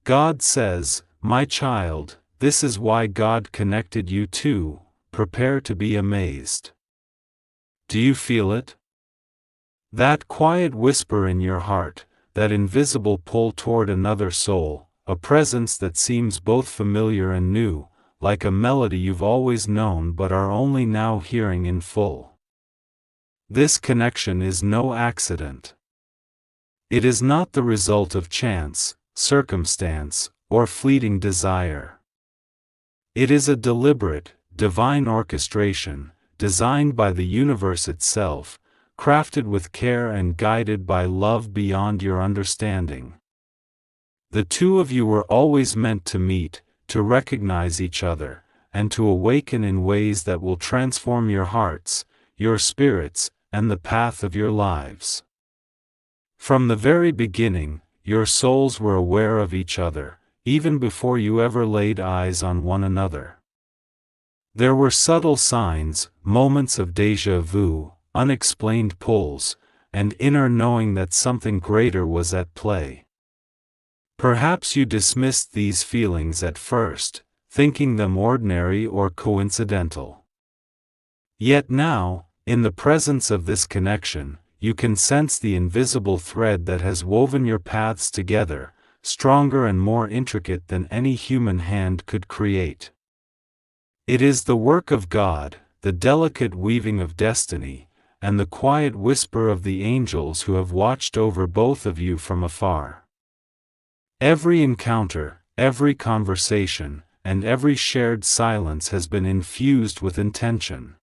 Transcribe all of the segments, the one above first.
God says, "My child, this is why God connected you to. Prepare to be amazed." Do you feel it? That quiet whisper in your heart, that invisible pull toward another soul, a presence that seems both familiar and new, like a melody you've always known but are only now hearing in full. This connection is no accident. It is not the result of chance, circumstance, or fleeting desire. It is a deliberate, divine orchestration, designed by the universe itself, crafted with care and guided by love beyond your understanding. The two of you were always meant to meet, to recognize each other, and to awaken in ways that will transform your hearts, your spirits, and the path of your lives. From the very beginning, your souls were aware of each other, even before you ever laid eyes on one another. There were subtle signs, moments of déjà vu, unexplained pulls, and inner knowing that something greater was at play. Perhaps you dismissed these feelings at first, thinking them ordinary or coincidental. Yet now, in the presence of this connection, you can sense the invisible thread that has woven your paths together, stronger and more intricate than any human hand could create. It is the work of God, the delicate weaving of destiny, and the quiet whisper of the angels who have watched over both of you from afar. Every encounter, every conversation, and every shared silence has been infused with intention.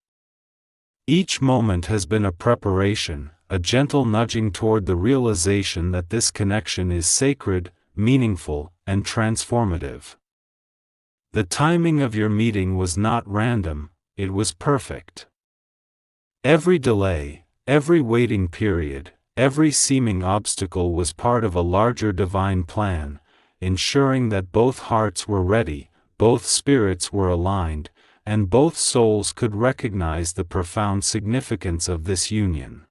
Each moment has been a preparation, a gentle nudging toward the realization that this connection is sacred, meaningful, and transformative. The timing of your meeting was not random, it was perfect. Every delay, every waiting period, every seeming obstacle was part of a larger divine plan, ensuring that both hearts were ready, both spirits were aligned, and both souls could recognize the profound significance of this union.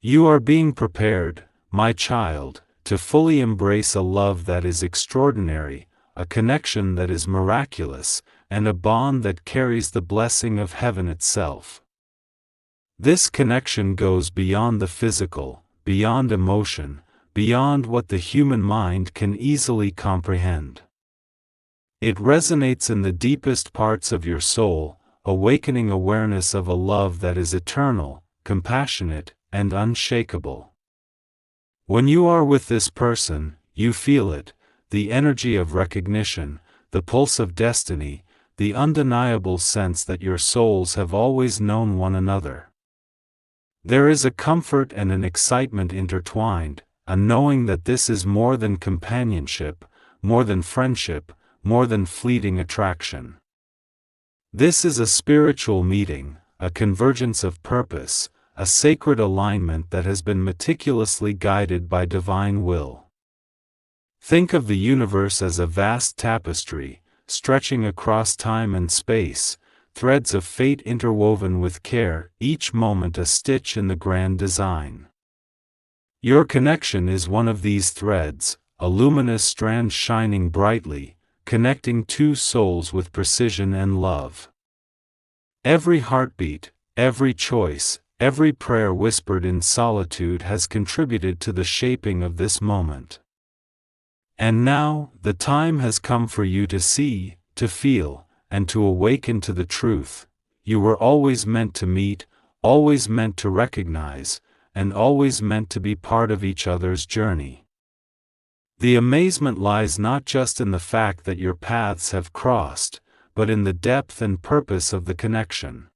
You are being prepared, my child, to fully embrace a love that is extraordinary, a connection that is miraculous, and a bond that carries the blessing of heaven itself. This connection goes beyond the physical, beyond emotion, beyond what the human mind can easily comprehend. It resonates in the deepest parts of your soul, awakening awareness of a love that is eternal, compassionate, and unshakable. When you are with this person, you feel it, the energy of recognition, the pulse of destiny, the undeniable sense that your souls have always known one another. There is a comfort and an excitement intertwined, a knowing that this is more than companionship, more than friendship, more than fleeting attraction. This is a spiritual meeting, a convergence of purpose, a sacred alignment that has been meticulously guided by divine will. Think of the universe as a vast tapestry, stretching across time and space, threads of fate interwoven with care, each moment a stitch in the grand design. Your connection is one of these threads, a luminous strand shining brightly, connecting two souls with precision and love. Every heartbeat, every choice, every prayer whispered in solitude has contributed to the shaping of this moment. And now, the time has come for you to see, to feel, and to awaken to the truth. You were always meant to meet, always meant to recognize, and always meant to be part of each other's journey. The amazement lies not just in the fact that your paths have crossed, but in the depth and purpose of the connection.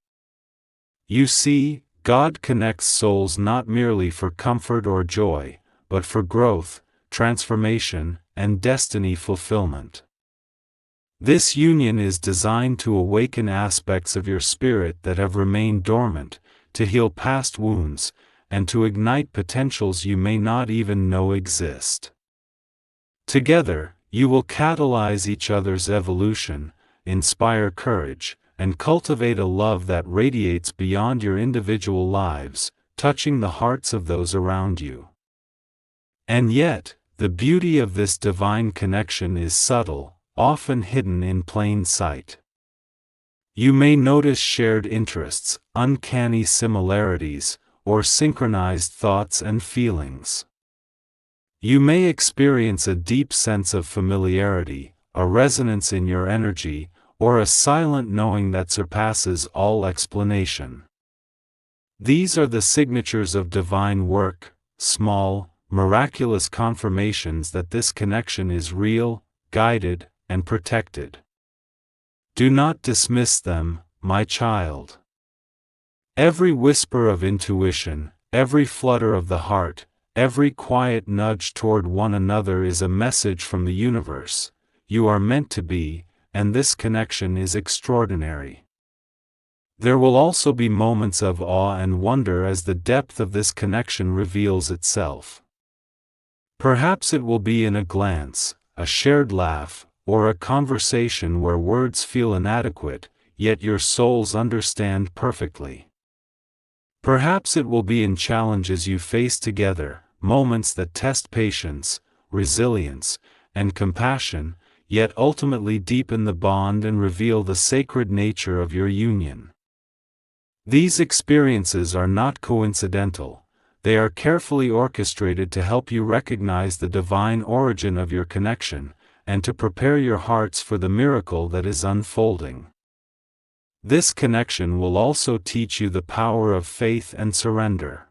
You see, God connects souls not merely for comfort or joy, but for growth, transformation, and destiny fulfillment. This union is designed to awaken aspects of your spirit that have remained dormant, to heal past wounds, and to ignite potentials you may not even know exist. Together, you will catalyze each other's evolution, inspire courage, and cultivate a love that radiates beyond your individual lives, touching the hearts of those around you. And yet, The beauty of this divine connection is subtle, often hidden in plain sight. You may notice shared interests, uncanny similarities, or synchronized thoughts and feelings. You may experience a deep sense of familiarity, a resonance in your energy, or a silent knowing that surpasses all explanation. These are the signatures of divine work, small, miraculous confirmations that this connection is real, guided, and protected. Do not dismiss them, my child. Every whisper of intuition, every flutter of the heart, every quiet nudge toward one another is a message from the universe. You are meant to be, and this connection is extraordinary. There will also be moments of awe and wonder as the depth of this connection reveals itself. Perhaps it will be in a glance, a shared laugh, or a conversation where words feel inadequate, yet your souls understand perfectly. Perhaps it will be in challenges you face together, moments that test patience, resilience, and compassion, yet ultimately deepen the bond and reveal the sacred nature of your union. These experiences are not coincidental. They are carefully orchestrated to help you recognize the divine origin of your connection, and to prepare your hearts for the miracle that is unfolding. This connection will also teach you the power of faith and surrender.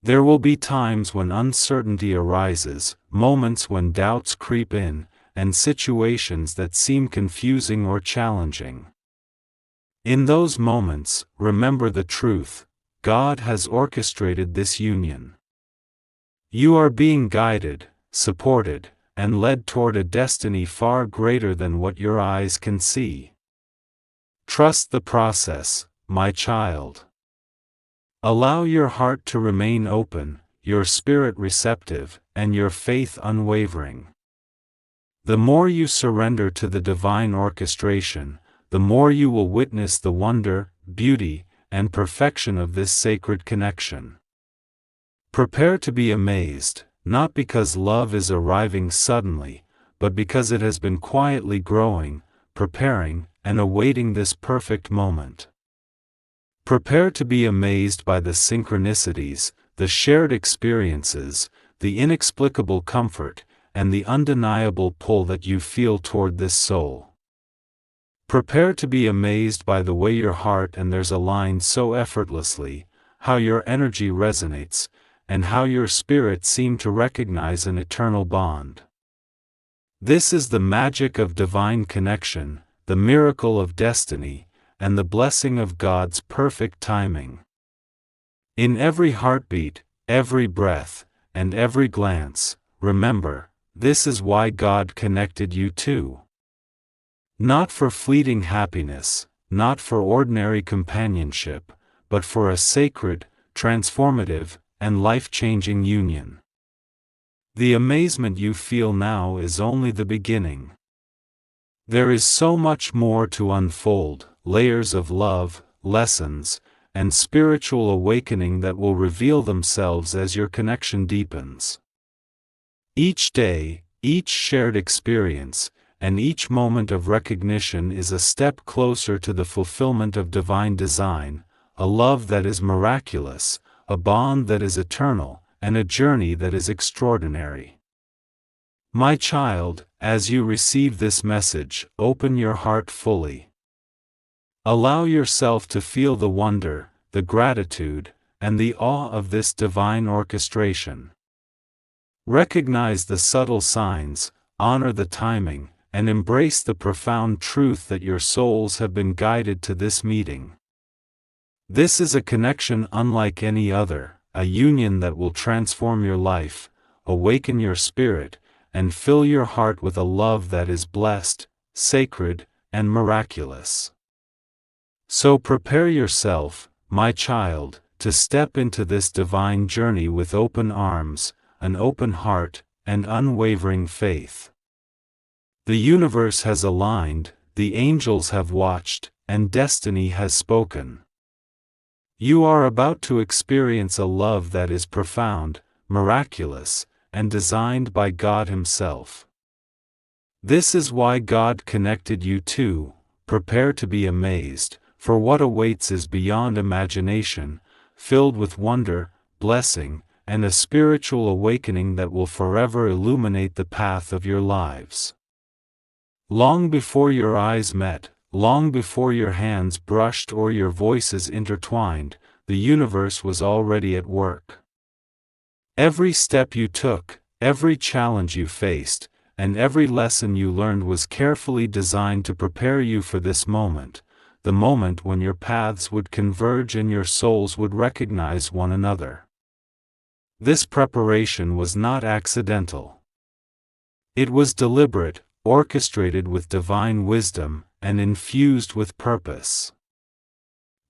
There will be times when uncertainty arises, moments when doubts creep in, and situations that seem confusing or challenging. In those moments, remember the truth: God has orchestrated this union. You are being guided, supported, and led toward a destiny far greater than what your eyes can see. Trust the process, my child. Allow your heart to remain open, your spirit receptive, and your faith unwavering. The more you surrender to the divine orchestration, the more you will witness the wonder, beauty, and perfection of this sacred connection. Prepare to be amazed, not because love is arriving suddenly, but because it has been quietly growing, preparing, and awaiting this perfect moment. Prepare to be amazed by the synchronicities, the shared experiences, the inexplicable comfort, and the undeniable pull that you feel toward this soul. Prepare to be amazed by the way your heart and theirs align so effortlessly, how your energy resonates, and how your spirit seem to recognize an eternal bond. This is the magic of divine connection, the miracle of destiny, and the blessing of God's perfect timing. In every heartbeat, every breath, and every glance, remember, this is why God connected you two. Not for fleeting happiness, not for ordinary companionship, but for a sacred, transformative, and life-changing union. The amazement you feel now is only the beginning. There is so much more to unfold, layers of love, lessons, and spiritual awakening that will reveal themselves as your connection deepens. Each day, each shared experience, and each moment of recognition is a step closer to the fulfillment of divine design, a love that is miraculous, a bond that is eternal, and a journey that is extraordinary. My child, as you receive this message, open your heart fully. Allow yourself to feel the wonder, the gratitude, and the awe of this divine orchestration. Recognize the subtle signs, honor the timing, and embrace the profound truth that your souls have been guided to this meeting. This is a connection unlike any other, a union that will transform your life, awaken your spirit, and fill your heart with a love that is blessed, sacred, and miraculous. So prepare yourself, my child, to step into this divine journey with open arms, an open heart, and unwavering faith. The universe has aligned, the angels have watched, and destiny has spoken. You are about to experience a love that is profound, miraculous, and designed by God Himself. This is why God connected you two. Prepare to be amazed, for what awaits is beyond imagination, filled with wonder, blessing, and a spiritual awakening that will forever illuminate the path of your lives. Long before your eyes met, long before your hands brushed or your voices intertwined, the universe was already at work. Every step you took, every challenge you faced, and every lesson you learned was carefully designed to prepare you for this moment, the moment when your paths would converge and your souls would recognize one another. This preparation was not accidental. It was deliberate, orchestrated with divine wisdom, and infused with purpose.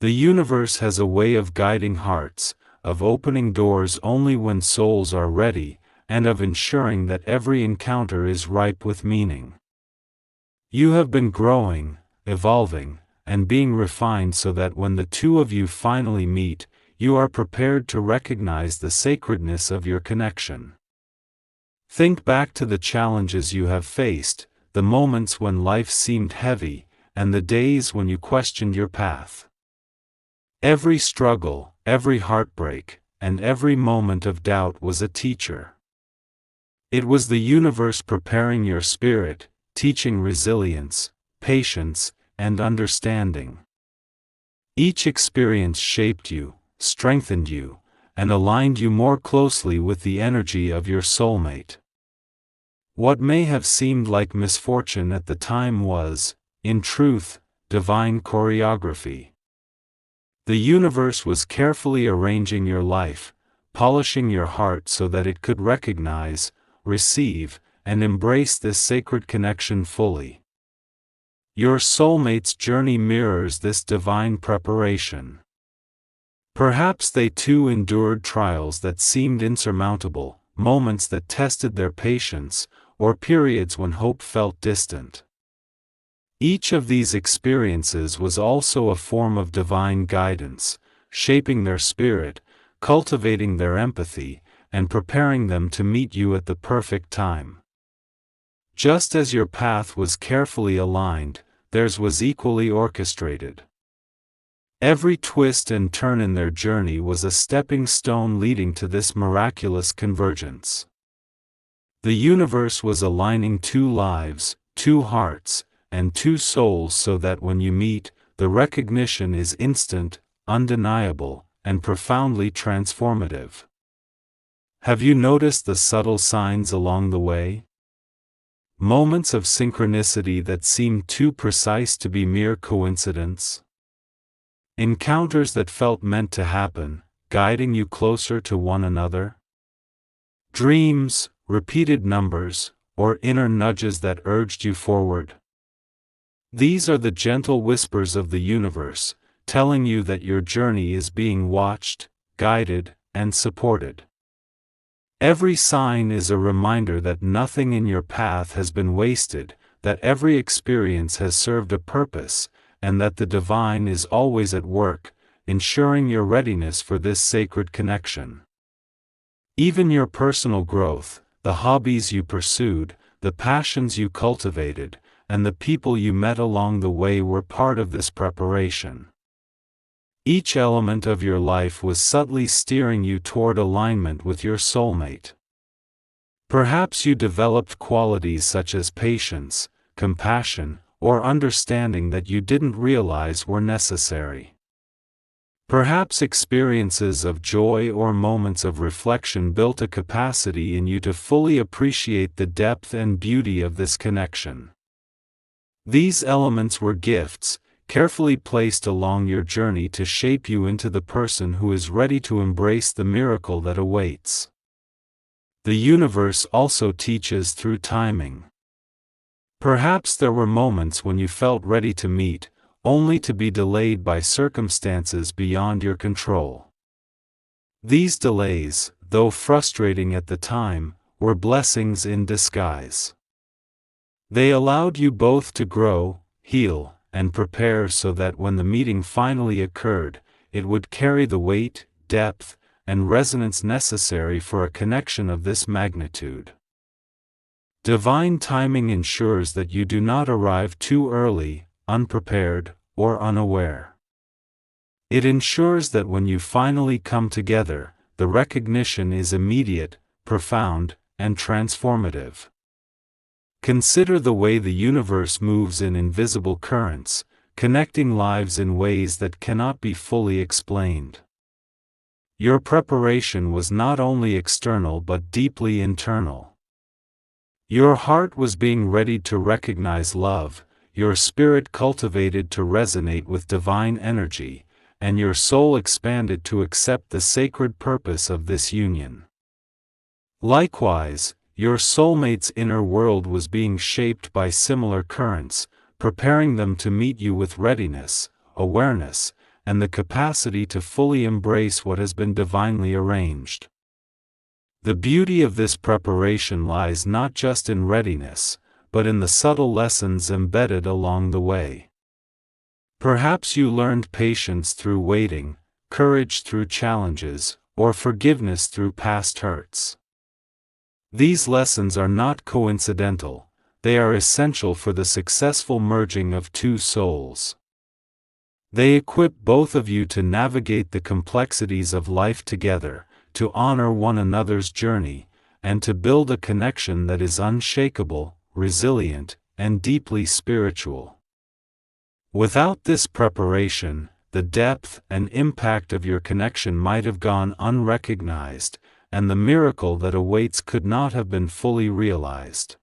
The universe has a way of guiding hearts, of opening doors only when souls are ready, and of ensuring that every encounter is ripe with meaning. You have been growing, evolving, and being refined so that when the two of you finally meet, you are prepared to recognize the sacredness of your connection. Think back to the challenges you have faced, the moments when life seemed heavy, and the days when you questioned your path. Every struggle, every heartbreak, and every moment of doubt was a teacher. It was the universe preparing your spirit, teaching resilience, patience, and understanding. Each experience shaped you, strengthened you, and aligned you more closely with the energy of your soulmate. What may have seemed like misfortune at the time was, in truth, divine choreography. The universe was carefully arranging your life, polishing your heart so that it could recognize, receive, and embrace this sacred connection fully. Your soulmate's journey mirrors this divine preparation. Perhaps they too endured trials that seemed insurmountable, moments that tested their patience, or periods when hope felt distant. Each of these experiences was also a form of divine guidance, shaping their spirit, cultivating their empathy, and preparing them to meet you at the perfect time. Just as your path was carefully aligned, theirs was equally orchestrated. Every twist and turn in their journey was a stepping stone leading to this miraculous convergence. The universe was aligning two lives, two hearts, and two souls so that when you meet, the recognition is instant, undeniable, and profoundly transformative. Have you noticed the subtle signs along the way? Moments of synchronicity that seemed too precise to be mere coincidence? Encounters that felt meant to happen, guiding you closer to one another? Dreams, repeated numbers, or inner nudges that urged you forward? These are the gentle whispers of the universe, telling you that your journey is being watched, guided, and supported. Every sign is a reminder that nothing in your path has been wasted, that every experience has served a purpose, and that the divine is always at work, ensuring your readiness for this sacred connection. Even your personal growth, the hobbies you pursued, the passions you cultivated, and the people you met along the way were part of this preparation. Each element of your life was subtly steering you toward alignment with your soulmate. Perhaps you developed qualities such as patience, compassion, or understanding that you didn't realize were necessary. Perhaps experiences of joy or moments of reflection built a capacity in you to fully appreciate the depth and beauty of this connection. These elements were gifts, carefully placed along your journey to shape you into the person who is ready to embrace the miracle that awaits. The universe also teaches through timing. Perhaps there were moments when you felt ready to meet, only to be delayed by circumstances beyond your control. These delays, though frustrating at the time, were blessings in disguise. They allowed you both to grow, heal, and prepare so that when the meeting finally occurred, it would carry the weight, depth, and resonance necessary for a connection of this magnitude. Divine timing ensures that you do not arrive too early, unprepared, or unaware. It ensures that when you finally come together, the recognition is immediate, profound, and transformative. Consider the way the universe moves in invisible currents, connecting lives in ways that cannot be fully explained. Your preparation was not only external but deeply internal. Your heart was being readied to recognize love, your spirit cultivated to resonate with divine energy, and your soul expanded to accept the sacred purpose of this union. Likewise, your soulmate's inner world was being shaped by similar currents, preparing them to meet you with readiness, awareness, and the capacity to fully embrace what has been divinely arranged. The beauty of this preparation lies not just in readiness, but in the subtle lessons embedded along the way. Perhaps you learned patience through waiting, courage through challenges, or forgiveness through past hurts. These lessons are not coincidental, they are essential for the successful merging of two souls. They equip both of you to navigate the complexities of life together, to honor one another's journey, and to build a connection that is unshakable, resilient, and deeply spiritual. Without this preparation, the depth and impact of your connection might have gone unrecognized, and the miracle that awaits could not have been fully realized.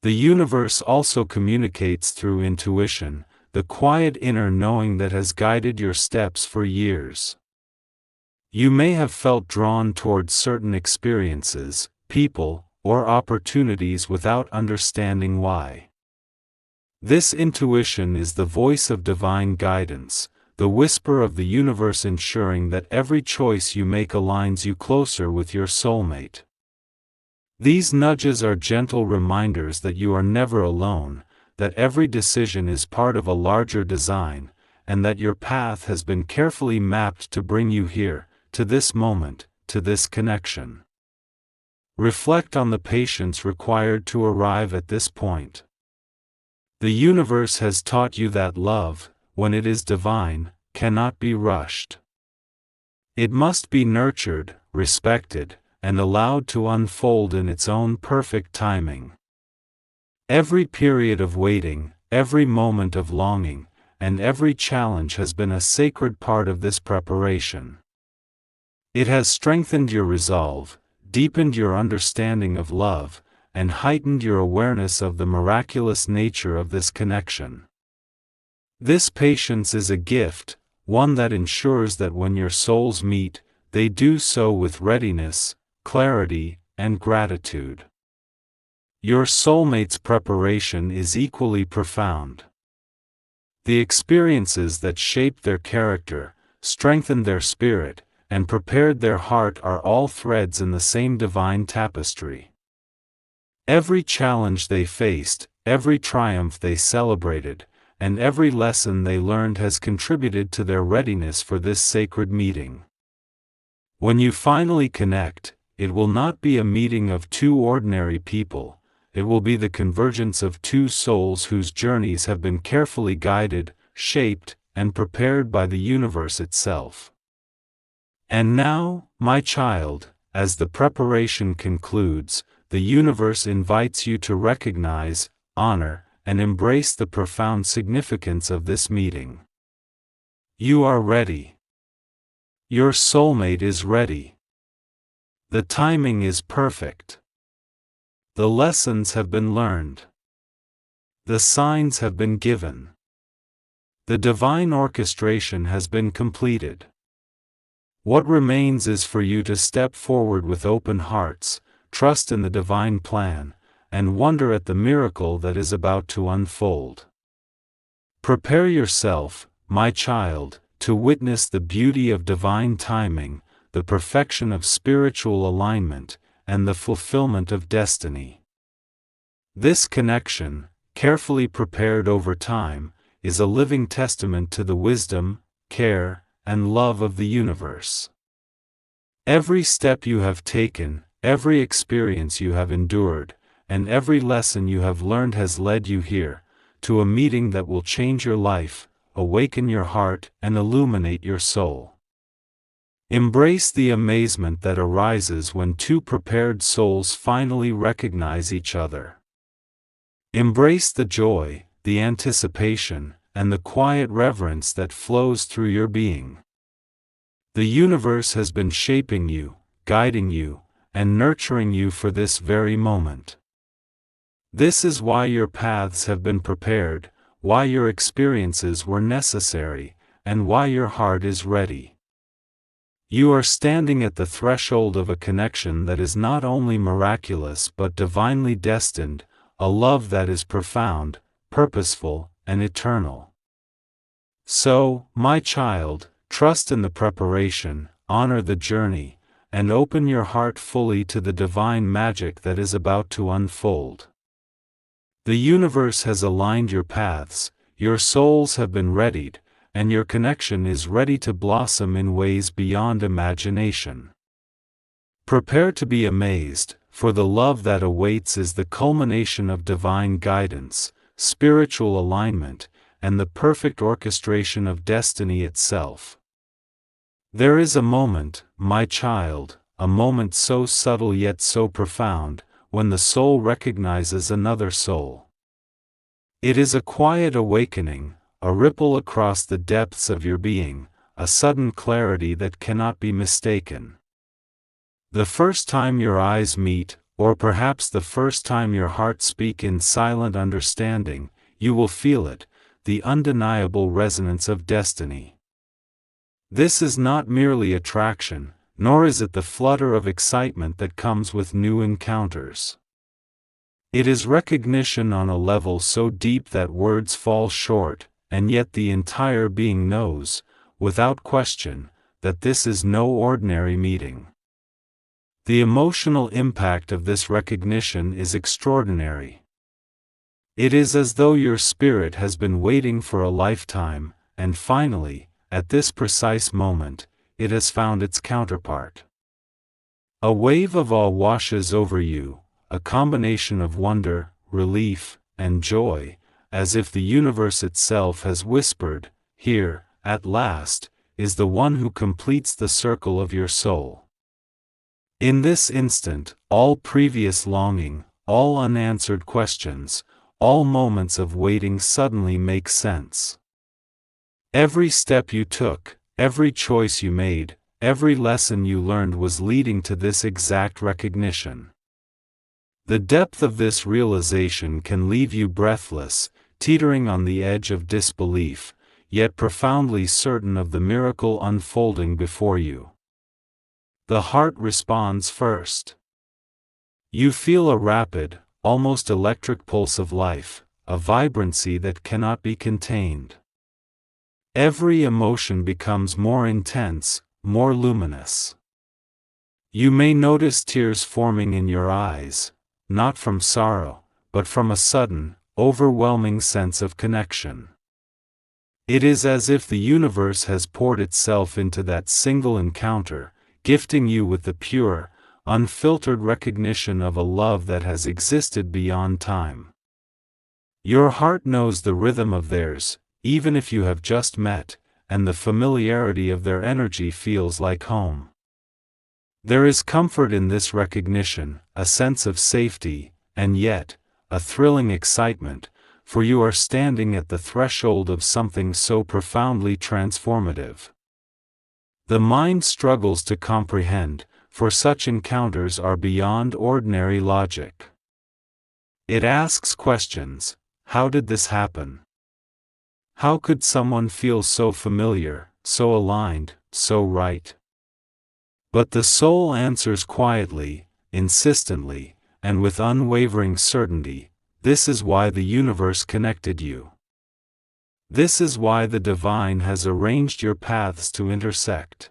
The universe also communicates through intuition, the quiet inner knowing that has guided your steps for years. You may have felt drawn towards certain experiences, people, or opportunities without understanding why. This intuition is the voice of divine guidance, the whisper of the universe ensuring that every choice you make aligns you closer with your soulmate. These nudges are gentle reminders that you are never alone, that every decision is part of a larger design, and that your path has been carefully mapped to bring you here, to this moment, to this connection. Reflect on the patience required to arrive at this point. The universe has taught you that love, when it is divine, cannot be rushed. It must be nurtured, respected, and allowed to unfold in its own perfect timing. Every period of waiting, every moment of longing, and every challenge has been a sacred part of this preparation. It has strengthened your resolve, deepened your understanding of love, and heightened your awareness of the miraculous nature of this connection. This patience is a gift, one that ensures that when your souls meet, they do so with readiness, clarity, and gratitude. Your soulmate's preparation is equally profound. The experiences that shaped their character, strengthened their spirit, and prepared their heart are all threads in the same divine tapestry. Every challenge they faced, every triumph they celebrated, and every lesson they learned has contributed to their readiness for this sacred meeting. When you finally connect, it will not be a meeting of two ordinary people, it will be the convergence of two souls whose journeys have been carefully guided, shaped, and prepared by the universe itself. And now, my child, as the preparation concludes, the universe invites you to recognize, honor, and embrace the profound significance of this meeting. You are ready. Your soulmate is ready. The timing is perfect. The lessons have been learned. The signs have been given. The divine orchestration has been completed. What remains is for you to step forward with open hearts, trust in the divine plan, and wonder at the miracle that is about to unfold. Prepare yourself, my child, to witness the beauty of divine timing, the perfection of spiritual alignment, and the fulfillment of destiny. This connection, carefully prepared over time, is a living testament to the wisdom, care, and love of the universe. Every step you have taken, every experience you have endured, and every lesson you have learned has led you here, to a meeting that will change your life, awaken your heart, and illuminate your soul. Embrace the amazement that arises when two prepared souls finally recognize each other. Embrace the joy, the anticipation, and the quiet reverence that flows through your being. The universe has been shaping you, guiding you, and nurturing you for this very moment. This is why your paths have been prepared, why your experiences were necessary, and why your heart is ready. You are standing at the threshold of a connection that is not only miraculous but divinely destined, a love that is profound, purposeful, and eternal. So, my child, trust in the preparation, honor the journey, and open your heart fully to the divine magic that is about to unfold. The universe has aligned your paths, your souls have been readied, and your connection is ready to blossom in ways beyond imagination. Prepare to be amazed, for the love that awaits is the culmination of divine guidance, spiritual alignment, and the perfect orchestration of destiny itself. There is a moment, my child, a moment so subtle yet so profound, when the soul recognizes another soul. It is a quiet awakening, a ripple across the depths of your being, a sudden clarity that cannot be mistaken. The first time your eyes meet, or perhaps the first time your heart speak in silent understanding, you will feel it, the undeniable resonance of destiny. This is not merely attraction, nor is it the flutter of excitement that comes with new encounters. It is recognition on a level so deep that words fall short, and yet the entire being knows, without question, that this is no ordinary meeting. The emotional impact of this recognition is extraordinary. It is as though your spirit has been waiting for a lifetime, and finally, at this precise moment, it has found its counterpart. A wave of awe washes over you, a combination of wonder, relief, and joy, as if the universe itself has whispered, "Here, at last, is the one who completes the circle of your soul." In this instant, all previous longing, all unanswered questions, all moments of waiting suddenly make sense. Every step you took, every choice you made, every lesson you learned was leading to this exact recognition. The depth of this realization can leave you breathless, teetering on the edge of disbelief, yet profoundly certain of the miracle unfolding before you. The heart responds first. You feel a rapid, almost electric pulse of life, a vibrancy that cannot be contained. Every emotion becomes more intense, more luminous. You may notice tears forming in your eyes, not from sorrow, but from a sudden, overwhelming sense of connection. It is as if the universe has poured itself into that single encounter, gifting you with the pure, unfiltered recognition of a love that has existed beyond time. Your heart knows the rhythm of theirs, even if you have just met, and the familiarity of their energy feels like home. There is comfort in this recognition, a sense of safety, and yet, a thrilling excitement, for you are standing at the threshold of something so profoundly transformative. The mind struggles to comprehend, for such encounters are beyond ordinary logic. It asks questions: how did this happen? How could someone feel so familiar, so aligned, so right? But the soul answers quietly, insistently, and with unwavering certainty: this is why the universe connected you. This is why the divine has arranged your paths to intersect.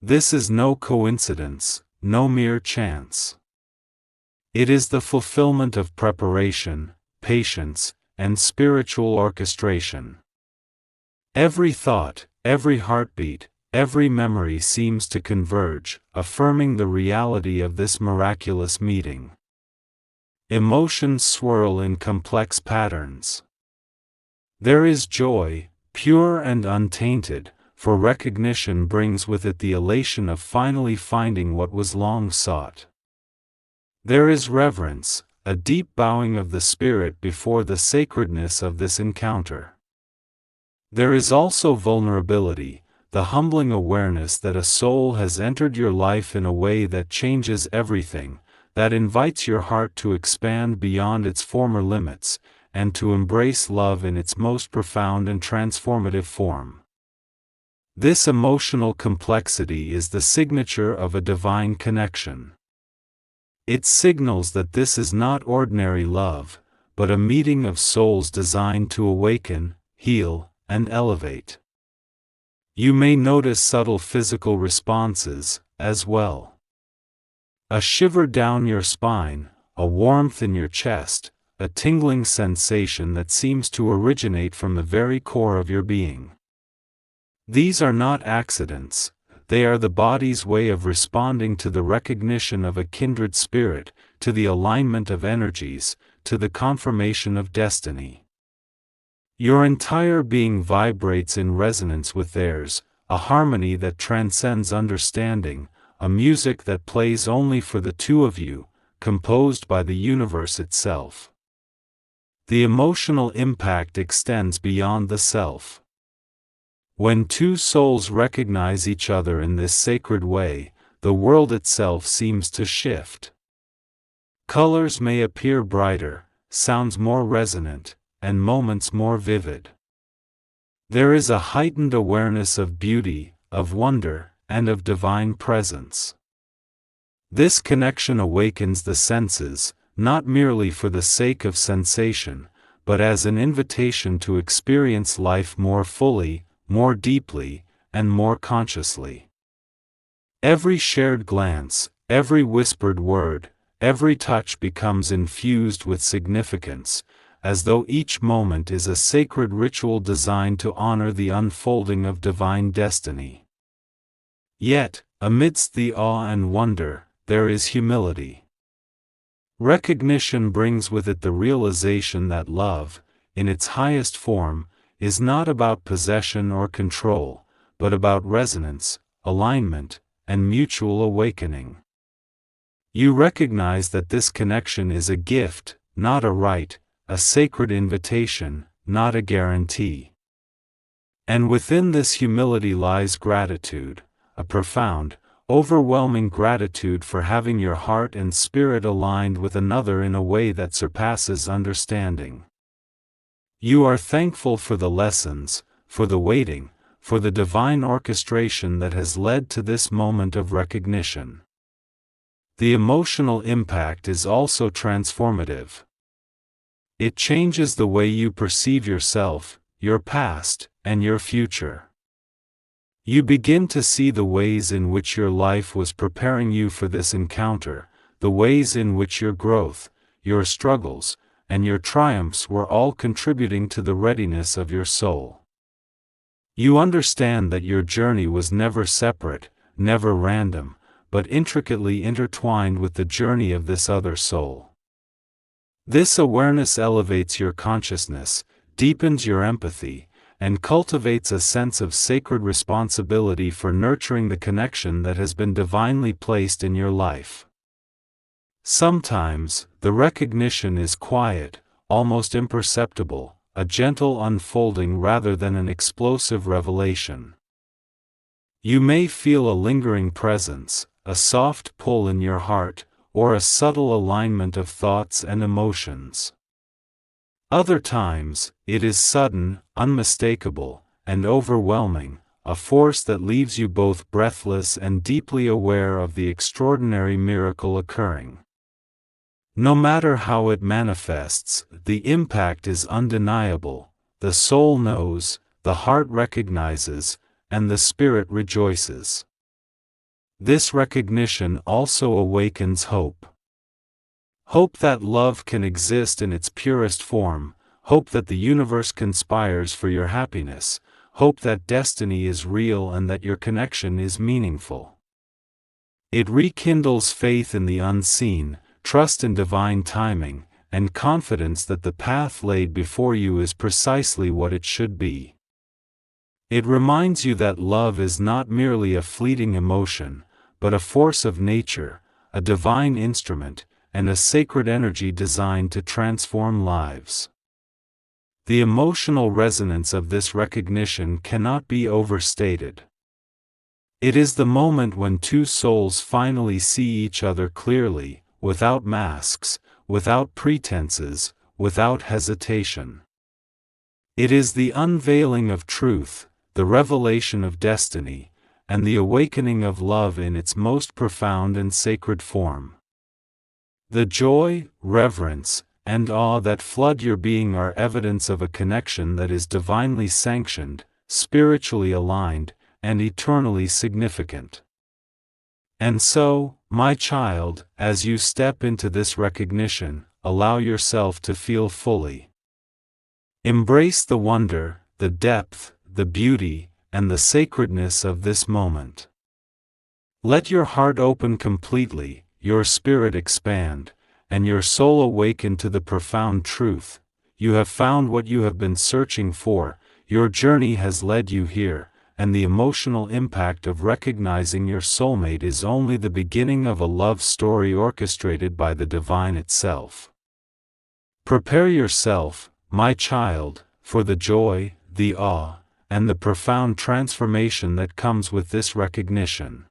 This is no coincidence, no mere chance. It is the fulfillment of preparation, patience, and spiritual orchestration. Every thought, every heartbeat, every memory seems to converge, affirming the reality of this miraculous meeting. Emotions swirl in complex patterns. There is joy, pure and untainted, for recognition brings with it the elation of finally finding what was long sought. There is reverence, a deep bowing of the spirit before the sacredness of this encounter. There is also vulnerability, the humbling awareness that a soul has entered your life in a way that changes everything, that invites your heart to expand beyond its former limits, and to embrace love in its most profound and transformative form. This emotional complexity is the signature of a divine connection. It signals that this is not ordinary love, but a meeting of souls designed to awaken, heal, and elevate. You may notice subtle physical responses, as well. A shiver down your spine, a warmth in your chest, a tingling sensation that seems to originate from the very core of your being. These are not accidents, they are the body's way of responding to the recognition of a kindred spirit, to the alignment of energies, to the confirmation of destiny. Your entire being vibrates in resonance with theirs, a harmony that transcends understanding, a music that plays only for the two of you, composed by the universe itself. The emotional impact extends beyond the self. When two souls recognize each other in this sacred way, the world itself seems to shift. Colors may appear brighter, sounds more resonant, and moments more vivid. There is a heightened awareness of beauty, of wonder, and of divine presence. This connection awakens the senses, not merely for the sake of sensation, but as an invitation to experience life more fully, more deeply, and more consciously. Every shared glance, every whispered word, every touch becomes infused with significance, as though each moment is a sacred ritual designed to honor the unfolding of divine destiny. Yet, amidst the awe and wonder, there is humility. Recognition brings with it the realization that love, in its highest form, is not about possession or control, but about resonance, alignment, and mutual awakening. You recognize that this connection is a gift, not a right, a sacred invitation, not a guarantee. And within this humility lies gratitude, a profound, overwhelming gratitude for having your heart and spirit aligned with another in a way that surpasses understanding. You are thankful for the lessons, for the waiting, for the divine orchestration that has led to this moment of recognition. The emotional impact is also transformative. It changes the way you perceive yourself, your past, and your future. You begin to see the ways in which your life was preparing you for this encounter, the ways in which your growth, your struggles, and your triumphs were all contributing to the readiness of your soul. You understand that your journey was never separate, never random, but intricately intertwined with the journey of this other soul. This awareness elevates your consciousness, deepens your empathy, and cultivates a sense of sacred responsibility for nurturing the connection that has been divinely placed in your life. Sometimes, the recognition is quiet, almost imperceptible, a gentle unfolding rather than an explosive revelation. You may feel a lingering presence, a soft pull in your heart, or a subtle alignment of thoughts and emotions. Other times, it is sudden, unmistakable, and overwhelming, a force that leaves you both breathless and deeply aware of the extraordinary miracle occurring. No matter how it manifests, the impact is undeniable. The soul knows, the heart recognizes, and the spirit rejoices. This recognition also awakens hope. Hope that love can exist in its purest form, hope that the universe conspires for your happiness, hope that destiny is real and that your connection is meaningful. It rekindles faith in the unseen, trust in divine timing, and confidence that the path laid before you is precisely what it should be. It reminds you that love is not merely a fleeting emotion, but a force of nature, a divine instrument, and a sacred energy designed to transform lives. The emotional resonance of this recognition cannot be overstated. It is the moment when two souls finally see each other clearly, without masks, without pretenses, without hesitation. It is the unveiling of truth, the revelation of destiny, and the awakening of love in its most profound and sacred form. The joy, reverence, and awe that flood your being are evidence of a connection that is divinely sanctioned, spiritually aligned, and eternally significant. And so, my child, as you step into this recognition, allow yourself to feel fully. Embrace the wonder, the depth, the beauty, and the sacredness of this moment. Let your heart open completely, your spirit expand, and your soul awaken to the profound truth. You have found what you have been searching for, your journey has led you here, and the emotional impact of recognizing your soulmate is only the beginning of a love story orchestrated by the divine itself. Prepare yourself, my child, for the joy, the awe, and the profound transformation that comes with this recognition.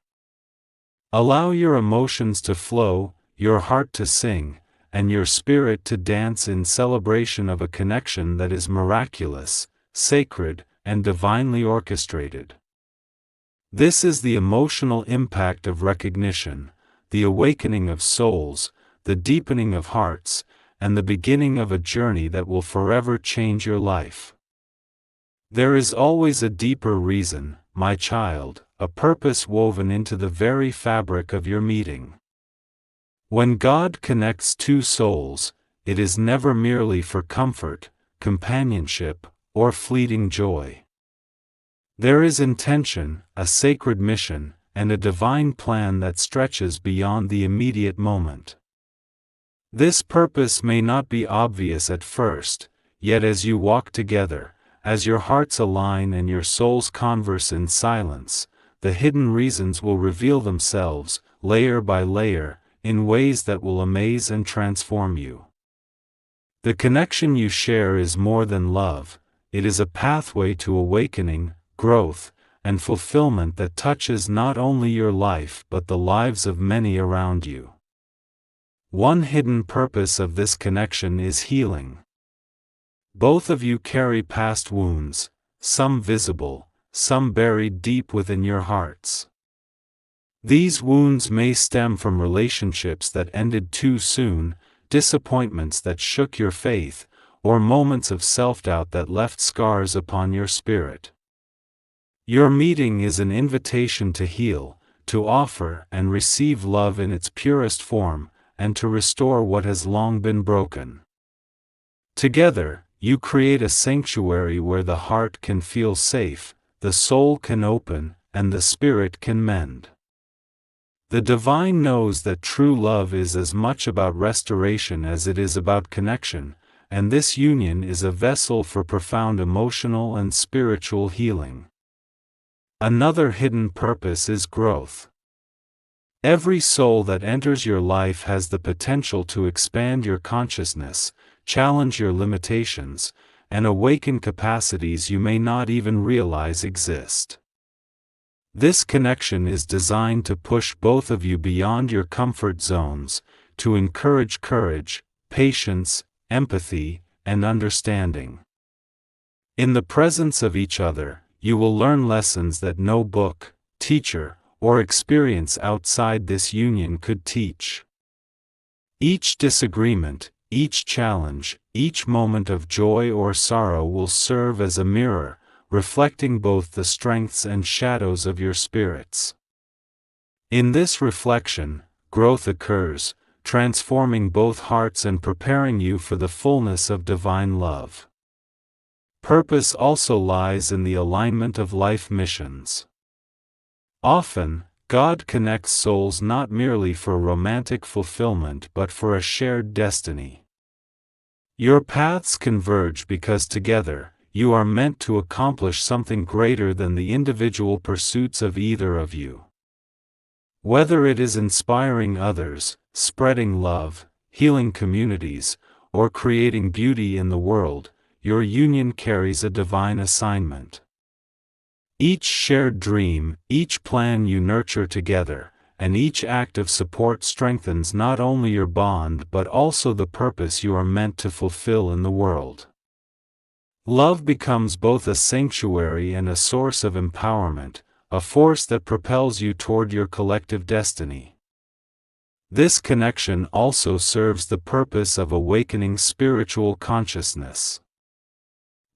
Allow your emotions to flow, your heart to sing, and your spirit to dance in celebration of a connection that is miraculous, sacred, and divinely orchestrated. This is the emotional impact of recognition, the awakening of souls, the deepening of hearts, and the beginning of a journey that will forever change your life. There is always a deeper reason, my child, a purpose woven into the very fabric of your meeting. When God connects two souls, it is never merely for comfort, companionship, or fleeting joy. There is intention, a sacred mission, and a divine plan that stretches beyond the immediate moment. This purpose may not be obvious at first, yet as you walk together, as your hearts align and your souls converse in silence, the hidden reasons will reveal themselves, layer by layer, in ways that will amaze and transform you. The connection you share is more than love, it is a pathway to awakening, growth, and fulfillment that touches not only your life but the lives of many around you. One hidden purpose of this connection is healing. Both of you carry past wounds, some visible, some buried deep within your hearts. These wounds may stem from relationships that ended too soon, disappointments that shook your faith, or moments of self-doubt that left scars upon your spirit. Your meeting is an invitation to heal, to offer and receive love in its purest form, and to restore what has long been broken. Together, you create a sanctuary where the heart can feel safe, the soul can open, and the spirit can mend. The divine knows that true love is as much about restoration as it is about connection, and this union is a vessel for profound emotional and spiritual healing. Another hidden purpose is growth. Every soul that enters your life has the potential to expand your consciousness, challenge your limitations, and awaken capacities you may not even realize exist. This connection is designed to push both of you beyond your comfort zones, to encourage courage, patience, empathy, and understanding. In the presence of each other, you will learn lessons that no book, teacher, or experience outside this union could teach. Each disagreement, each challenge, each moment of joy or sorrow will serve as a mirror, reflecting both the strengths and shadows of your spirits. In this reflection, growth occurs, transforming both hearts and preparing you for the fullness of divine love. Purpose also lies in the alignment of life missions. Often, God connects souls not merely for romantic fulfillment but for a shared destiny. Your paths converge because together, you are meant to accomplish something greater than the individual pursuits of either of you. Whether it is inspiring others, spreading love, healing communities, or creating beauty in the world, your union carries a divine assignment. Each shared dream, each plan you nurture together, and each act of support strengthens not only your bond but also the purpose you are meant to fulfill in the world. Love becomes both a sanctuary and a source of empowerment, a force that propels you toward your collective destiny. This connection also serves the purpose of awakening spiritual consciousness.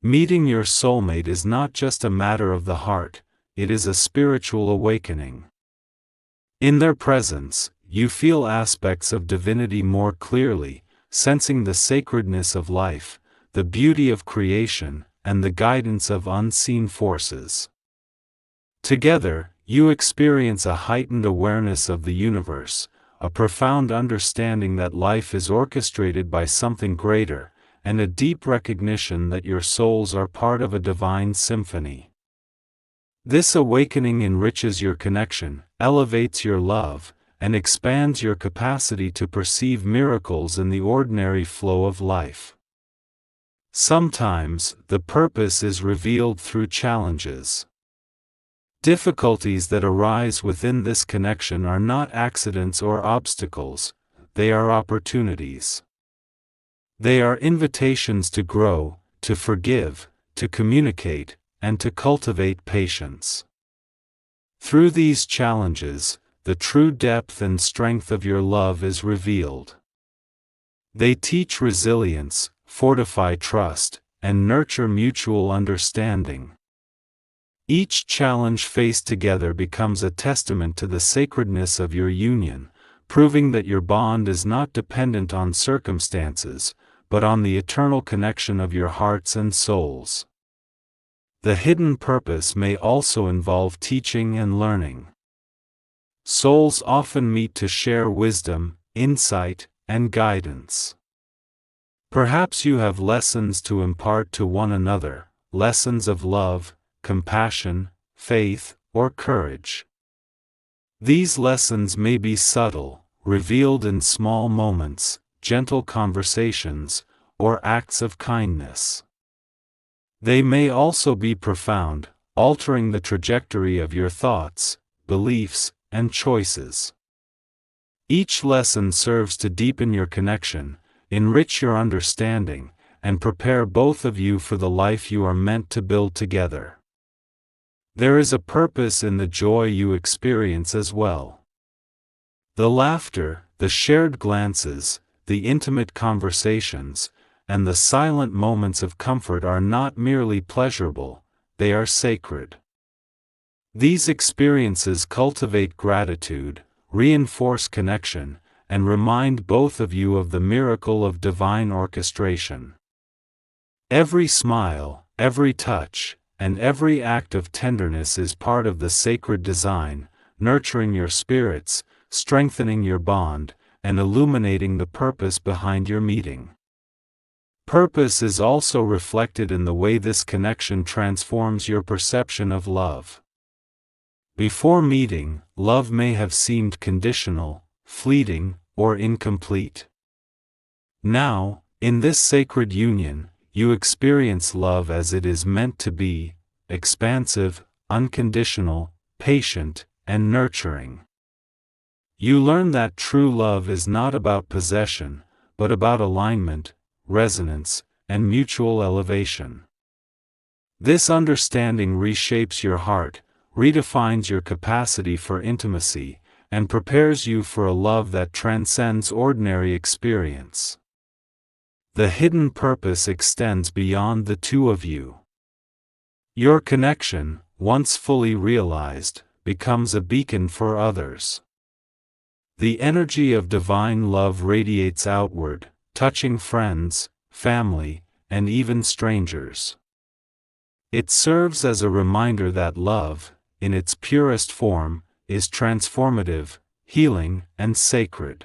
Meeting your soulmate is not just a matter of the heart, it is a spiritual awakening. In their presence, you feel aspects of divinity more clearly, sensing the sacredness of life, the beauty of creation, and the guidance of unseen forces. Together, you experience a heightened awareness of the universe, a profound understanding that life is orchestrated by something greater, and a deep recognition that your souls are part of a divine symphony. This awakening enriches your connection, elevates your love, and expands your capacity to perceive miracles in the ordinary flow of life. Sometimes, the purpose is revealed through challenges. Difficulties that arise within this connection are not accidents or obstacles, they are opportunities. They are invitations to grow, to forgive, to communicate, and to cultivate patience. Through these challenges, the true depth and strength of your love is revealed. They teach resilience, fortify trust, and nurture mutual understanding. Each challenge faced together becomes a testament to the sacredness of your union, proving that your bond is not dependent on circumstances, but on the eternal connection of your hearts and souls. The hidden purpose may also involve teaching and learning. Souls often meet to share wisdom, insight, and guidance. Perhaps you have lessons to impart to one another, lessons of love, compassion, faith, or courage. These lessons may be subtle, revealed in small moments, gentle conversations, or acts of kindness. They may also be profound, altering the trajectory of your thoughts, beliefs, and choices. Each lesson serves to deepen your connection, enrich your understanding, and prepare both of you for the life you are meant to build together. There is a purpose in the joy you experience as well. The laughter, the shared glances, the intimate conversations, and the silent moments of comfort are not merely pleasurable, they are sacred. These experiences cultivate gratitude, reinforce connection, and remind both of you of the miracle of divine orchestration. Every smile, every touch, and every act of tenderness is part of the sacred design, nurturing your spirits, strengthening your bond, and illuminating the purpose behind your meeting. Purpose is also reflected in the way this connection transforms your perception of love. Before meeting, love may have seemed conditional, fleeting, or incomplete. Now, in this sacred union, you experience love as it is meant to be, expansive, unconditional, patient, and nurturing. You learn that true love is not about possession, but about alignment, resonance, and mutual elevation. This understanding reshapes your heart, redefines your capacity for intimacy, and prepares you for a love that transcends ordinary experience. The hidden purpose extends beyond the two of you. Your connection, once fully realized, becomes a beacon for others. The energy of divine love radiates outward, touching friends, family, and even strangers. It serves as a reminder that love, in its purest form, is transformative, healing, and sacred.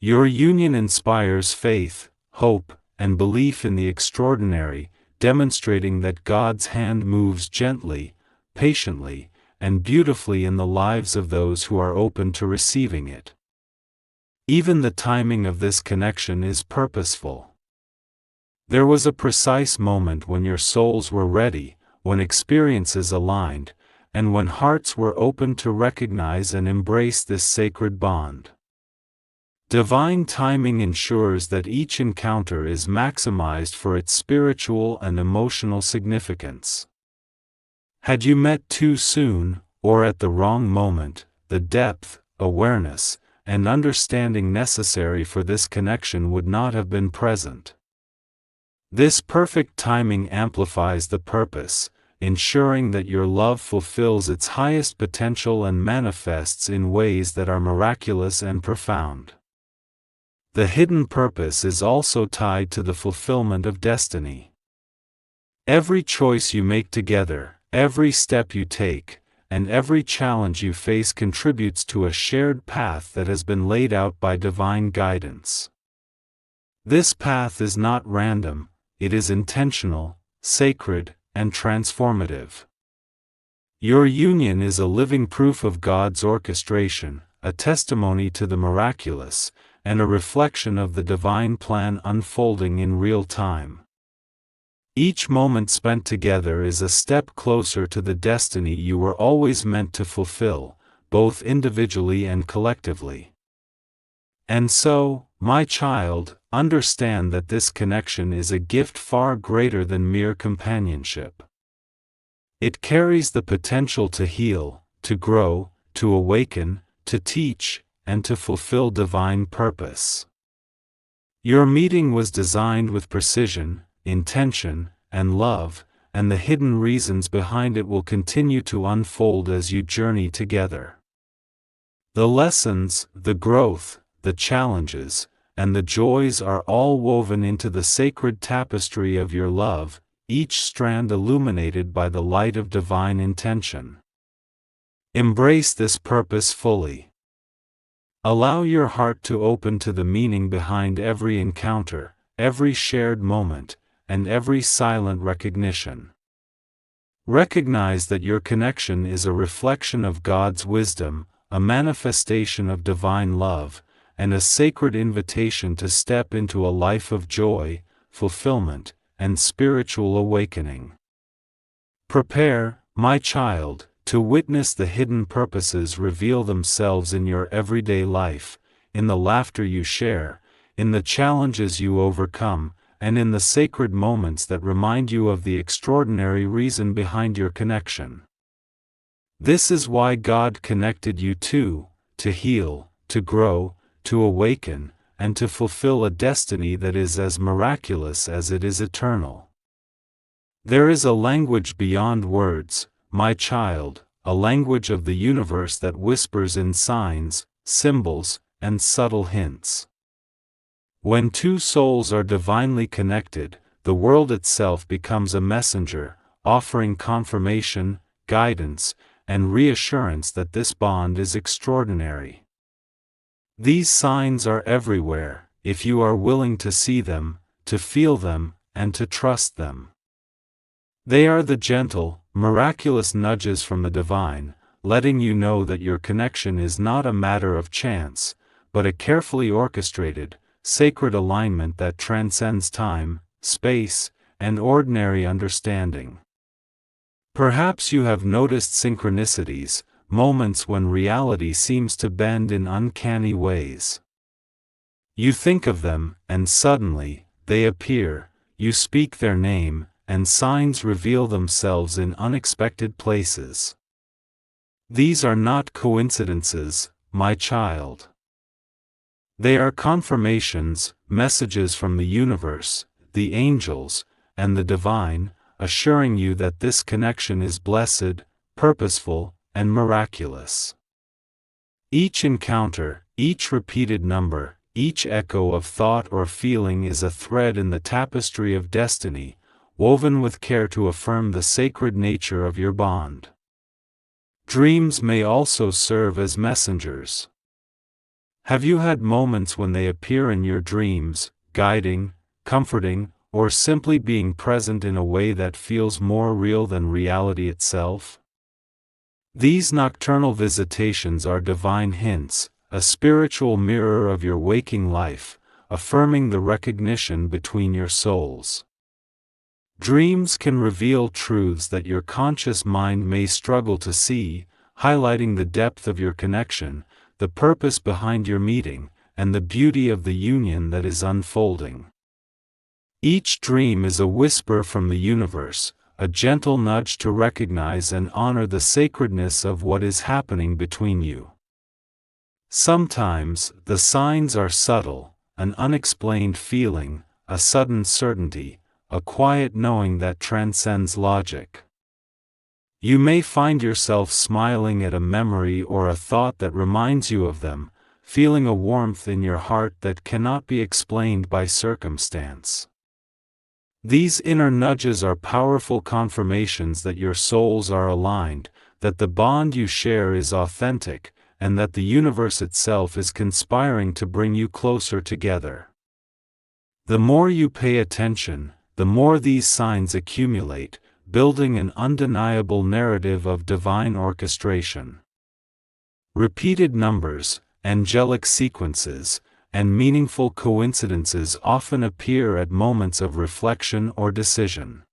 Your union inspires faith, hope, and belief in the extraordinary, demonstrating that God's hand moves gently, patiently, and beautifully in the lives of those who are open to receiving it. Even the timing of this connection is purposeful. There was a precise moment when your souls were ready, when experiences aligned, and when hearts were open to recognize and embrace this sacred bond. Divine timing ensures that each encounter is maximized for its spiritual and emotional significance. Had you met too soon, or at the wrong moment, the depth, awareness, and understanding necessary for this connection would not have been present. This perfect timing amplifies the purpose, ensuring that your love fulfills its highest potential and manifests in ways that are miraculous and profound. The hidden purpose is also tied to the fulfillment of destiny. Every choice you make together, every step you take, and every challenge you face contributes to a shared path that has been laid out by divine guidance. This path is not random, it is intentional, sacred, and transformative. Your union is a living proof of God's orchestration, a testimony to the miraculous, and a reflection of the divine plan unfolding in real time. Each moment spent together is a step closer to the destiny you were always meant to fulfill, both individually and collectively. And so, my child, understand that this connection is a gift far greater than mere companionship. It carries the potential to heal, to grow, to awaken, to teach, and to fulfill divine purpose. Your meeting was designed with precision, intention, and love, and the hidden reasons behind it will continue to unfold as you journey together. The lessons, the growth, the challenges, and the joys are all woven into the sacred tapestry of your love, each strand illuminated by the light of divine intention. Embrace this purpose fully. Allow your heart to open to the meaning behind every encounter, every shared moment, and every silent recognition. Recognize that your connection is a reflection of God's wisdom, a manifestation of divine love, and a sacred invitation to step into a life of joy, fulfillment, and spiritual awakening. Prepare, my child, to witness the hidden purposes reveal themselves in your everyday life, in the laughter you share, in the challenges you overcome, and in the sacred moments that remind you of the extraordinary reason behind your connection. This is why God connected you to heal, to grow, to awaken, and to fulfill a destiny that is as miraculous as it is eternal. There is a language beyond words, my child, a language of the universe that whispers in signs, symbols, and subtle hints. When two souls are divinely connected, the world itself becomes a messenger, offering confirmation, guidance, and reassurance that this bond is extraordinary. These signs are everywhere, if you are willing to see them, to feel them, and to trust them. They are the gentle, miraculous nudges from the divine, letting you know that your connection is not a matter of chance, but a carefully orchestrated, sacred alignment that transcends time, space, and ordinary understanding. Perhaps you have noticed synchronicities, moments when reality seems to bend in uncanny ways. You think of them, and suddenly, they appear, you speak their name, and signs reveal themselves in unexpected places. These are not coincidences, my child. They are confirmations, messages from the universe, the angels, and the divine, assuring you that this connection is blessed, purposeful, and miraculous. Each encounter, each repeated number, each echo of thought or feeling is a thread in the tapestry of destiny, woven with care to affirm the sacred nature of your bond. Dreams may also serve as messengers. Have you had moments when they appear in your dreams, guiding, comforting, or simply being present in a way that feels more real than reality itself? These nocturnal visitations are divine hints, a spiritual mirror of your waking life, affirming the recognition between your souls. Dreams can reveal truths that your conscious mind may struggle to see, highlighting the depth of your connection, the purpose behind your meeting, and the beauty of the union that is unfolding. Each dream is a whisper from the universe, a gentle nudge to recognize and honor the sacredness of what is happening between you. Sometimes, the signs are subtle, an unexplained feeling, a sudden certainty, a quiet knowing that transcends logic. You may find yourself smiling at a memory or a thought that reminds you of them, feeling a warmth in your heart that cannot be explained by circumstance. These inner nudges are powerful confirmations that your souls are aligned, that the bond you share is authentic, and that the universe itself is conspiring to bring you closer together. The more you pay attention, the more these signs accumulate, building an undeniable narrative of divine orchestration. Repeated numbers, angelic sequences, and meaningful coincidences often appear at moments of reflection or decision.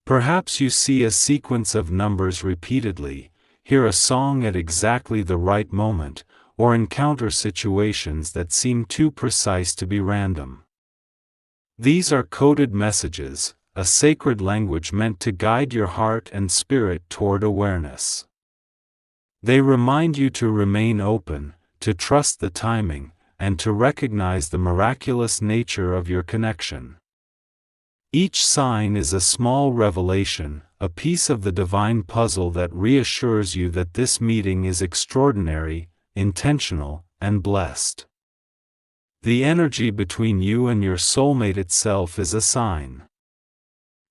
Perhaps you see a sequence of numbers repeatedly, hear a song at exactly the right moment, or encounter situations that seem too precise to be random. These are coded messages, a sacred language meant to guide your heart and spirit toward awareness. They remind you to remain open, to trust the timing, and to recognize the miraculous nature of your connection. Each sign is a small revelation, a piece of the divine puzzle that reassures you that this meeting is extraordinary, intentional, and blessed. The energy between you and your soulmate itself is a sign.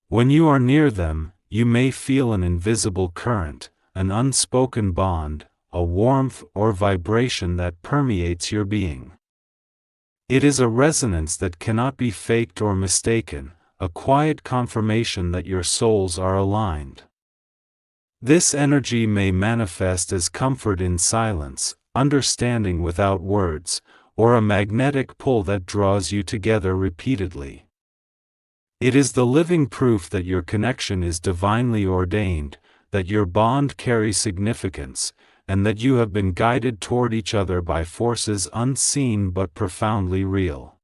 When you are near them, you may feel an invisible current, an unspoken bond, a warmth or vibration that permeates your being. It is a resonance that cannot be faked or mistaken, a quiet confirmation that your souls are aligned. This energy may manifest as comfort in silence, understanding without words, or a magnetic pull that draws you together repeatedly. It is the living proof that your connection is divinely ordained, that your bond carries significance, and that you have been guided toward each other by forces unseen but profoundly real.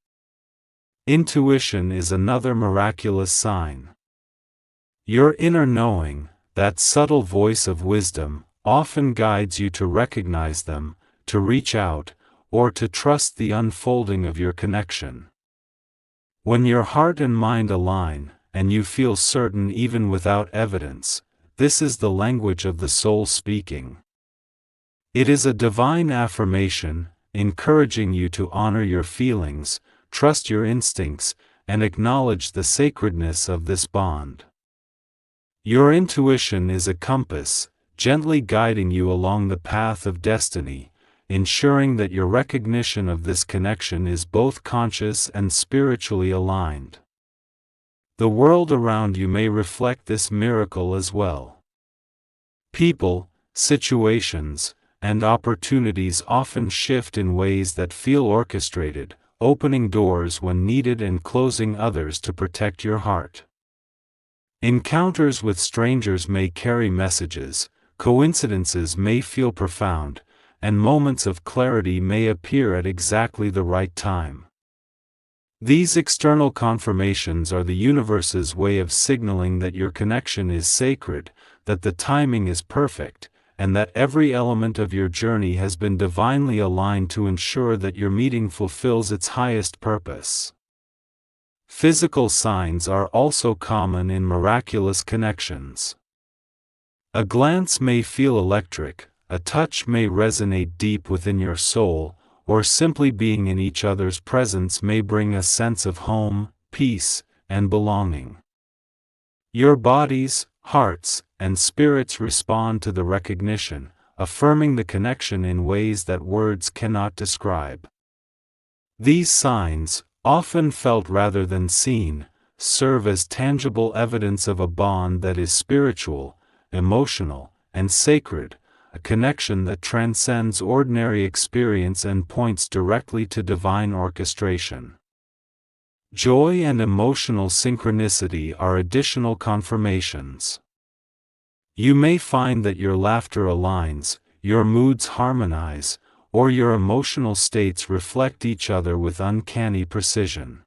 Intuition is another miraculous sign. Your inner knowing, that subtle voice of wisdom, often guides you to recognize them, to reach out, or to trust the unfolding of your connection. When your heart and mind align, and you feel certain even without evidence, this is the language of the soul speaking. It is a divine affirmation, encouraging you to honor your feelings, trust your instincts, and acknowledge the sacredness of this bond. Your intuition is a compass, gently guiding you along the path of destiny, ensuring that your recognition of this connection is both conscious and spiritually aligned. The world around you may reflect this miracle as well. People, situations, and opportunities often shift in ways that feel orchestrated, opening doors when needed and closing others to protect your heart. Encounters with strangers may carry messages, coincidences may feel profound, and moments of clarity may appear at exactly the right time. These external confirmations are the universe's way of signaling that your connection is sacred, that the timing is perfect, and that every element of your journey has been divinely aligned to ensure that your meeting fulfills its highest purpose. Physical signs are also common in miraculous connections. A glance may feel electric, a touch may resonate deep within your soul, or simply being in each other's presence may bring a sense of home, peace, and belonging. Your bodies, hearts, and spirits respond to the recognition, affirming the connection in ways that words cannot describe. These signs, often felt rather than seen, serve as tangible evidence of a bond that is spiritual, emotional, and sacred, a connection that transcends ordinary experience and points directly to divine orchestration. Joy and emotional synchronicity are additional confirmations. You may find that your laughter aligns, your moods harmonize, or your emotional states reflect each other with uncanny precision.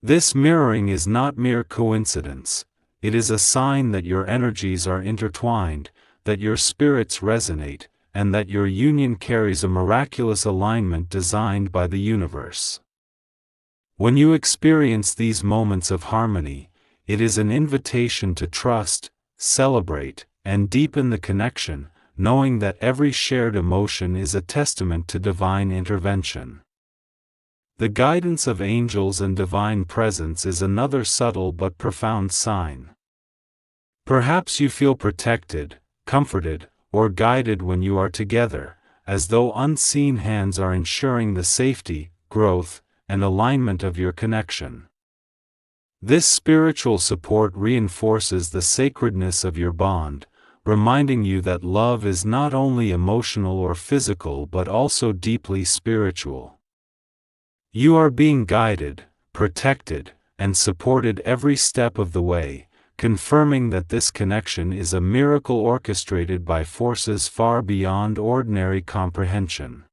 This mirroring is not mere coincidence, it is a sign that your energies are intertwined, that your spirits resonate, and that your union carries a miraculous alignment designed by the universe. When you experience these moments of harmony, it is an invitation to trust, celebrate, and deepen the connection, knowing that every shared emotion is a testament to divine intervention. The guidance of angels and divine presence is another subtle but profound sign. Perhaps you feel protected, comforted, or guided when you are together, as though unseen hands are ensuring the safety, growth, and alignment of your connection. This spiritual support reinforces the sacredness of your bond, reminding you that love is not only emotional or physical but also deeply spiritual. You are being guided, protected, and supported every step of the way, confirming that this connection is a miracle orchestrated by forces far beyond ordinary comprehension.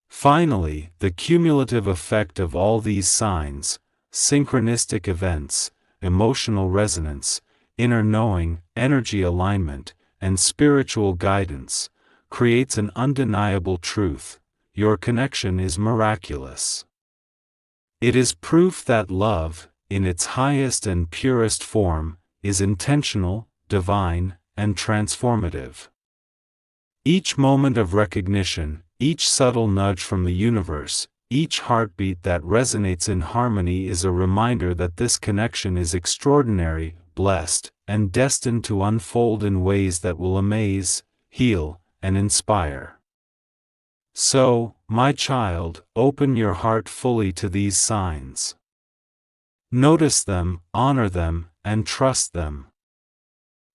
Finally, the cumulative effect of all these signs, synchronistic events, emotional resonance, inner knowing, energy alignment, and spiritual guidance, creates an undeniable truth: your connection is miraculous. It is proof that love, in its highest and purest form, is intentional, divine, and transformative. Each moment of recognition, each subtle nudge from the universe, each heartbeat that resonates in harmony is a reminder that this connection is extraordinary, blessed, and destined to unfold in ways that will amaze, heal, and inspire. So, my child, open your heart fully to these signs. Notice them, honor them, and trust them.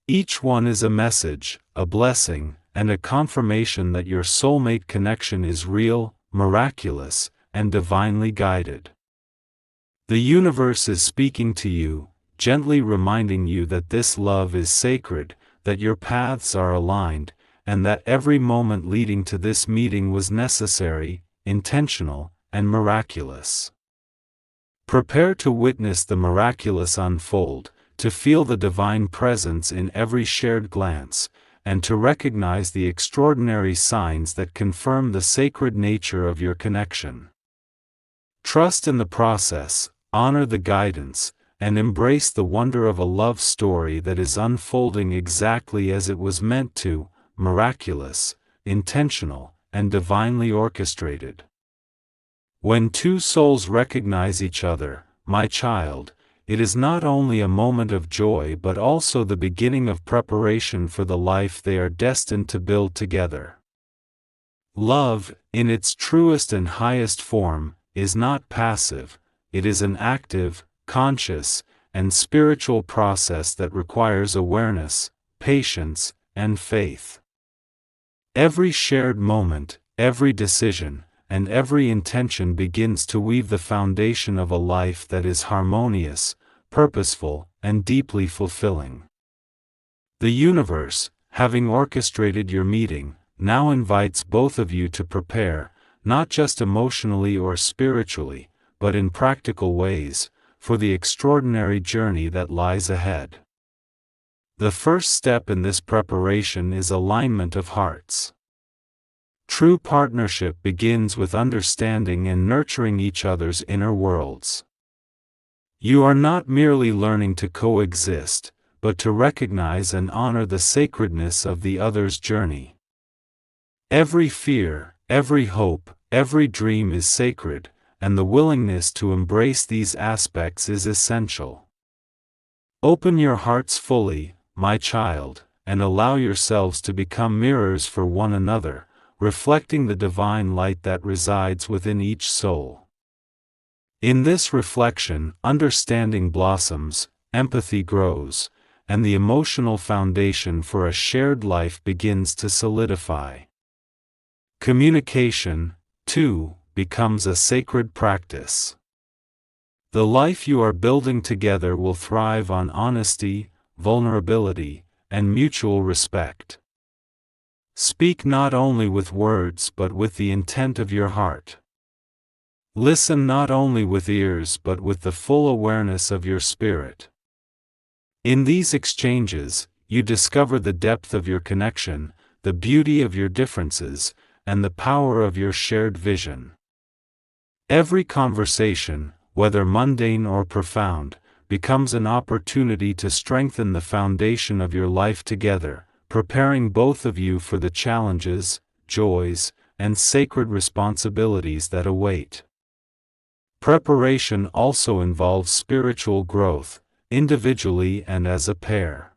Each one is a message, a blessing, and a confirmation that your soulmate connection is real, miraculous, and divinely guided. The universe is speaking to you, gently reminding you that this love is sacred, that your paths are aligned, and that every moment leading to this meeting was necessary, intentional, and miraculous. Prepare to witness the miraculous unfold, to feel the divine presence in every shared glance, and to recognize the extraordinary signs that confirm the sacred nature of your connection. Trust in the process, honor the guidance, and embrace the wonder of a love story that is unfolding exactly as it was meant to: miraculous, intentional, and divinely orchestrated. When two souls recognize each other, my child, it is not only a moment of joy but also the beginning of preparation for the life they are destined to build together. Love, in its truest and highest form, is not passive, it is an active, conscious, and spiritual process that requires awareness, patience, and faith. Every shared moment, every decision, and every intention begins to weave the foundation of a life that is harmonious, purposeful, and deeply fulfilling. The universe, having orchestrated your meeting, now invites both of you to prepare, not just emotionally or spiritually, but in practical ways, for the extraordinary journey that lies ahead. The first step in this preparation is alignment of hearts. True partnership begins with understanding and nurturing each other's inner worlds. You are not merely learning to coexist, but to recognize and honor the sacredness of the other's journey. Every fear, every hope, every dream is sacred, and the willingness to embrace these aspects is essential. Open your hearts fully, my child, and allow yourselves to become mirrors for one another, reflecting the divine light that resides within each soul. In this reflection, understanding blossoms, empathy grows, and the emotional foundation for a shared life begins to solidify. Communication, too, becomes a sacred practice. The life you are building together will thrive on honesty, vulnerability, and mutual respect. Speak not only with words but with the intent of your heart. Listen not only with ears but with the full awareness of your spirit. In these exchanges, you discover the depth of your connection, the beauty of your differences, and the power of your shared vision. Every conversation, whether mundane or profound, becomes an opportunity to strengthen the foundation of your life together, preparing both of you for the challenges, joys, and sacred responsibilities that await. Preparation also involves spiritual growth, individually and as a pair.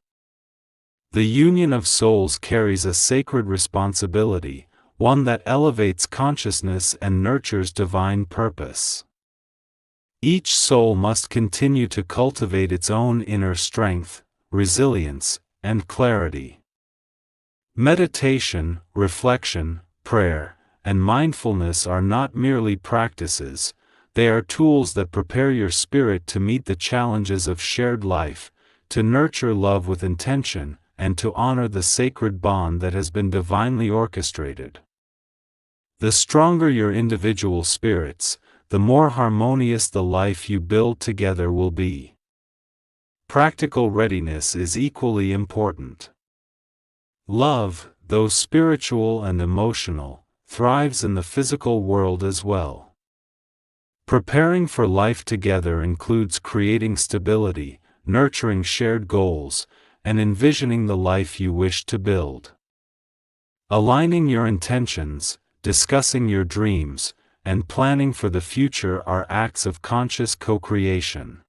The union of souls carries a sacred responsibility, one that elevates consciousness and nurtures divine purpose. Each soul must continue to cultivate its own inner strength, resilience, and clarity. Meditation, reflection, prayer, and mindfulness are not merely practices, they are tools that prepare your spirit to meet the challenges of shared life, to nurture love with intention, and to honor the sacred bond that has been divinely orchestrated. The stronger your individual spirits, the more harmonious the life you build together will be. Practical readiness is equally important. Love, though spiritual and emotional, thrives in the physical world as well. Preparing for life together includes creating stability, nurturing shared goals, and envisioning the life you wish to build. Aligning your intentions, discussing your dreams, and planning for the future are acts of conscious co-creation.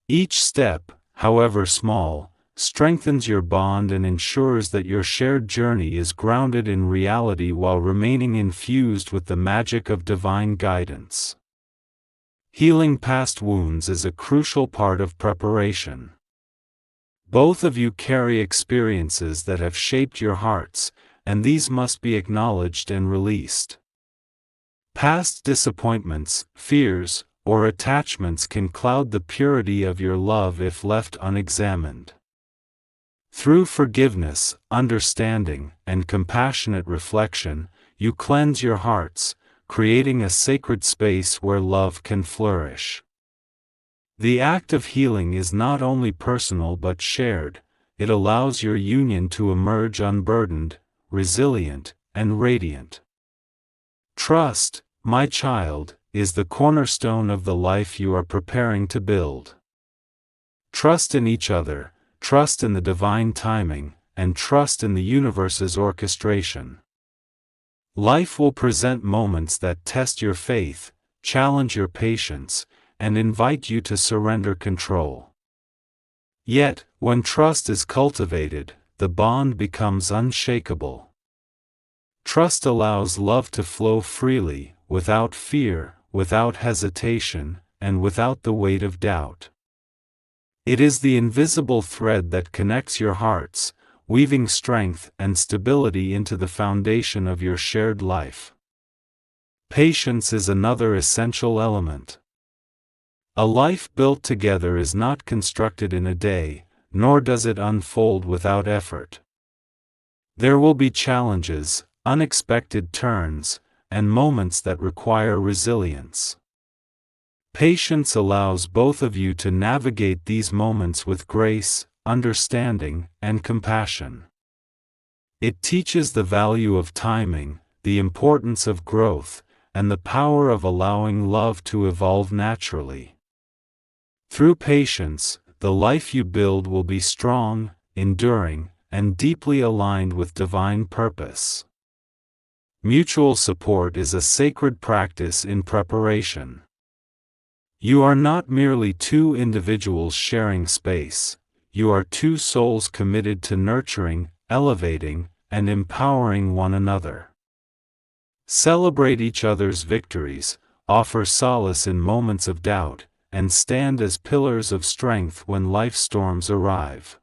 Each step, however small, strengthens your bond and ensures that your shared journey is grounded in reality while remaining infused with the magic of divine guidance. Healing past wounds is a crucial part of preparation. Both of you carry experiences that have shaped your hearts, and these must be acknowledged and released. Past disappointments, fears, or attachments can cloud the purity of your love if left unexamined. Through forgiveness, understanding, and compassionate reflection, you cleanse your hearts, creating a sacred space where love can flourish. The act of healing is not only personal but shared, it allows your union to emerge unburdened, resilient, and radiant. Trust, my child, is the cornerstone of the life you are preparing to build. Trust in each other, trust in the divine timing, and trust in the universe's orchestration. Life will present moments that test your faith, challenge your patience, and invite you to surrender control. Yet, when trust is cultivated, the bond becomes unshakable. Trust allows love to flow freely, without fear, without hesitation, and without the weight of doubt. It is the invisible thread that connects your hearts, weaving strength and stability into the foundation of your shared life. Patience is another essential element. A life built together is not constructed in a day, nor does it unfold without effort. There will be challenges, unexpected turns, and moments that require resilience. Patience allows both of you to navigate these moments with grace, understanding, and compassion. It teaches the value of timing, the importance of growth, and the power of allowing love to evolve naturally. Through patience, the life you build will be strong, enduring, and deeply aligned with divine purpose. Mutual support is a sacred practice in preparation. You are not merely two individuals sharing space, you are two souls committed to nurturing, elevating, and empowering one another. Celebrate each other's victories, offer solace in moments of doubt, and stand as pillars of strength when life storms arrive.